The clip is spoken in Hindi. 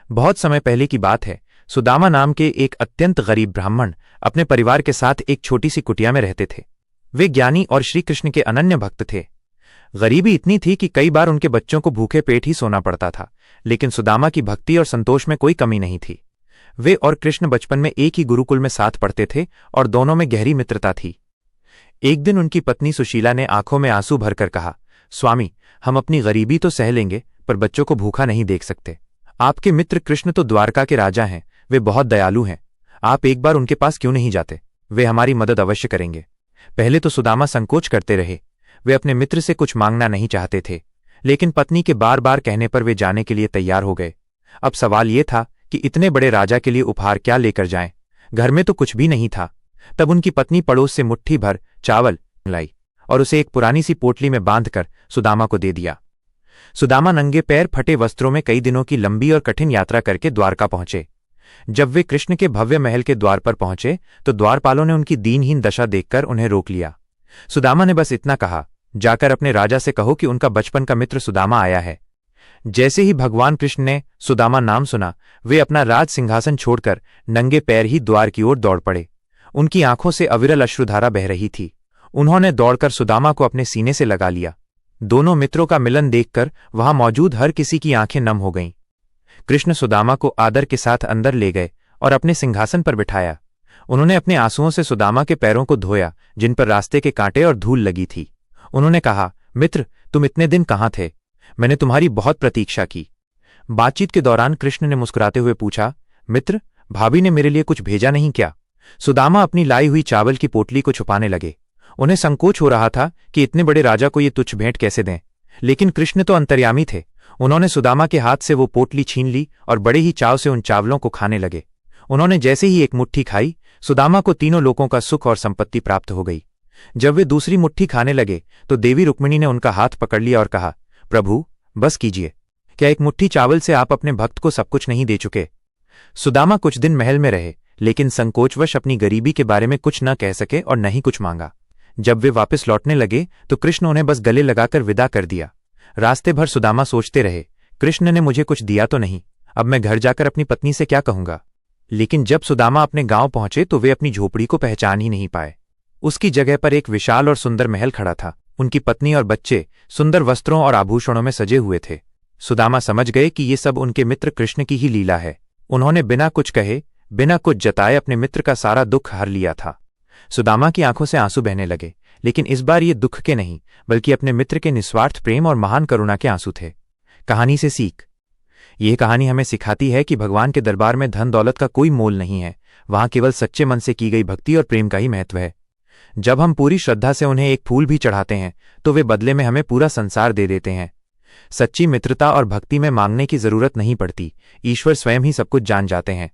बहुत समय पहले की बात है। सुदामा नाम के एक अत्यंत गरीब ब्राह्मण अपने परिवार के साथ एक छोटी सी कुटिया में रहते थे। वे ज्ञानी और श्री कृष्ण के अनन्य भक्त थे। गरीबी इतनी थी कि कई बार उनके बच्चों को भूखे पेट ही सोना पड़ता था, लेकिन सुदामा की भक्ति और संतोष में कोई कमी नहीं थी। वे और कृष्ण बचपन में एक ही गुरुकुल में साथ पढ़ते थे और दोनों में गहरी मित्रता थी। एक दिन उनकी पत्नी सुशीला ने आंखों में आंसू भरकर कहा, स्वामी, हम अपनी गरीबी तो सह लेंगे, पर बच्चों को भूखा नहीं देख सकते। आपके मित्र कृष्ण तो द्वारका के राजा हैं, वे बहुत दयालु हैं। आप एक बार उनके पास क्यों नहीं जाते? वे हमारी मदद अवश्य करेंगे। पहले तो सुदामा संकोच करते रहे। वे अपने मित्र से कुछ मांगना नहीं चाहते थे, लेकिन पत्नी के बार बार कहने पर वे जाने के लिए तैयार हो गए। अब सवाल ये था कि इतने बड़े राजा के लिए उपहार क्या लेकर जाएं? घर में तो कुछ भी नहीं था। तब उनकी पत्नी पड़ोस से मुट्ठी भर चावल लाई और उसे एक पुरानी सी पोटली में बांधकर सुदामा को दे दिया। सुदामा नंगे पैर फटे वस्त्रों में कई दिनों की लंबी और कठिन यात्रा करके द्वारका पहुंचे। जब वे कृष्ण के भव्य महल के द्वार पर पहुंचे तो द्वारपालों ने उनकी दीनहीन दशा देखकर उन्हें रोक लिया। सुदामा ने बस इतना कहा, जाकर अपने राजा से कहो कि उनका बचपन का मित्र सुदामा आया है। जैसे ही भगवान कृष्ण ने सुदामा नाम सुना, वे अपना राज सिंहासन छोड़कर नंगे पैर ही द्वार की ओर दौड़ पड़े। उनकी आंखों से अविरल अश्रुधारा बह रही थी। उन्होंने दौड़कर सुदामा को अपने सीने से लगा लिया। दोनों मित्रों का मिलन देखकर वहां मौजूद हर किसी की आंखें नम हो गईं। कृष्ण सुदामा को आदर के साथ अंदर ले गए और अपने सिंहासन पर बिठाया। उन्होंने अपने आंसुओं से सुदामा के पैरों को धोया, जिन पर रास्ते के कांटे और धूल लगी थी। उन्होंने कहा, मित्र, तुम इतने दिन कहाँ थे? मैंने तुम्हारी बहुत प्रतीक्षा की। बातचीत के दौरान कृष्ण ने मुस्कुराते हुए पूछा, मित्र, भाभी ने मेरे लिए कुछ भेजा नहीं क्या? सुदामा अपनी लाई हुई चावल की पोटली को छुपाने लगे। उन्हें संकोच हो रहा था कि इतने बड़े राजा को ये तुच्छ भेंट कैसे दें, लेकिन कृष्ण तो अंतर्यामी थे। उन्होंने सुदामा के हाथ से वो पोटली छीन ली और बड़े ही चाव से उन चावलों को खाने लगे। उन्होंने जैसे ही एक मुट्ठी खाई, सुदामा को तीनों लोकों का सुख और संपत्ति प्राप्त हो गई। जब वे दूसरी मुट्ठी खाने लगे तो देवी रुक्मिणी ने उनका हाथ पकड़ लिया और कहा, प्रभु, बस कीजिए। क्या एक मुट्ठी चावल से आप अपने भक्त को सब कुछ नहीं दे चुके? सुदामा कुछ दिन महल में रहे, लेकिन संकोचवश अपनी गरीबी के बारे में कुछ न कह सके और न ही कुछ मांगा। जब वे वापस लौटने लगे तो कृष्ण उन्हें बस गले लगाकर विदा कर दिया। रास्ते भर सुदामा सोचते रहे, कृष्ण ने मुझे कुछ दिया तो नहीं, अब मैं घर जाकर अपनी पत्नी से क्या कहूंगा? लेकिन जब सुदामा अपने गांव पहुंचे तो वे अपनी झोपड़ी को पहचान ही नहीं पाए। उसकी जगह पर एक विशाल और सुंदर महल खड़ा था। उनकी पत्नी और बच्चे सुंदर वस्त्रों और आभूषणों में सजे हुए थे। सुदामा समझ गए कि ये सब उनके मित्र कृष्ण की ही लीला है। उन्होंने बिना कुछ कहे, बिना कुछ जताए अपने मित्र का सारा दुख हर लिया था। सुदामा की आंखों से आंसू बहने लगे, लेकिन इस बार ये दुख के नहीं, बल्कि अपने मित्र के निस्वार्थ प्रेम और महान करुणा के आंसू थे। कहानी से सीख। यह कहानी हमें सिखाती है कि भगवान के दरबार में धन दौलत का कोई मोल नहीं है। वहां केवल सच्चे मन से की गई भक्ति और प्रेम का ही महत्व है। जब हम पूरी श्रद्धा से उन्हें एक फूल भी चढ़ाते हैं तो वे बदले में हमें पूरा संसार दे देते हैं। सच्ची मित्रता और भक्ति में मांगने की जरूरत नहीं पड़ती, ईश्वर स्वयं ही सब कुछ जान जाते हैं।